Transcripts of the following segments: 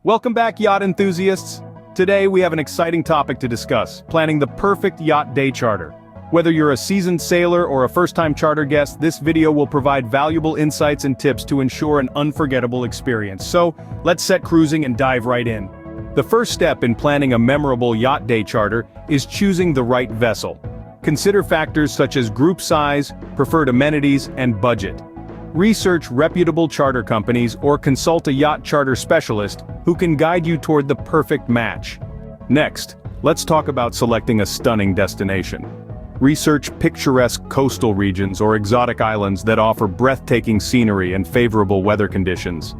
Welcome back, yacht enthusiasts. Today we have an exciting topic to discuss, planning the perfect yacht day charter. Whether you're a seasoned sailor or a first-time charter guest, this video will provide valuable insights and tips to ensure an unforgettable experience. So, let's set cruising and dive right in. The first step in planning a memorable yacht day charter is choosing the right vessel. Consider factors such as group size, preferred amenities, and budget. Research reputable charter companies or consult a yacht charter specialist who can guide you toward the perfect match. Next, let's talk about selecting a stunning destination. Research picturesque coastal regions or exotic islands that offer breathtaking scenery and favorable weather conditions.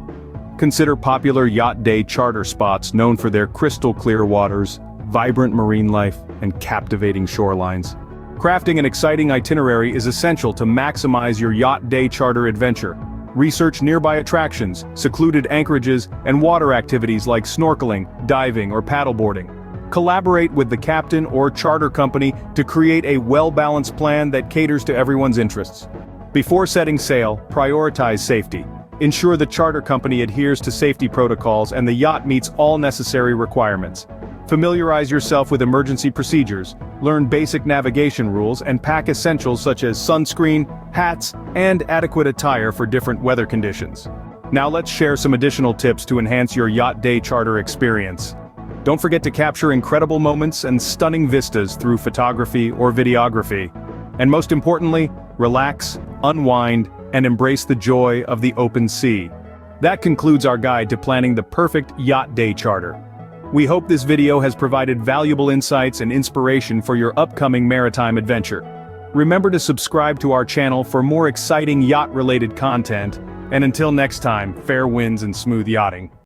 Consider popular yacht day charter spots known for their crystal clear waters, vibrant marine life, and captivating shorelines. Crafting an exciting itinerary is essential to maximize your yacht day charter adventure. Research nearby attractions, secluded anchorages, and water activities like snorkeling, diving, or paddleboarding. Collaborate with the captain or charter company to create a well-balanced plan that caters to everyone's interests. Before setting sail, prioritize safety. Ensure the charter company adheres to safety protocols and the yacht meets all necessary requirements. Familiarize yourself with emergency procedures, learn basic navigation rules, and pack essentials such as sunscreen, hats, and adequate attire for different weather conditions. Now let's share some additional tips to enhance your yacht day charter experience. Don't forget to capture incredible moments and stunning vistas through photography or videography. And most importantly, relax, unwind, and embrace the joy of the open sea. That concludes our guide to planning the perfect yacht day charter. We hope this video has provided valuable insights and inspiration for your upcoming maritime adventure. Remember to subscribe to our channel for more exciting yacht-related content, and until next time, fair winds and smooth yachting.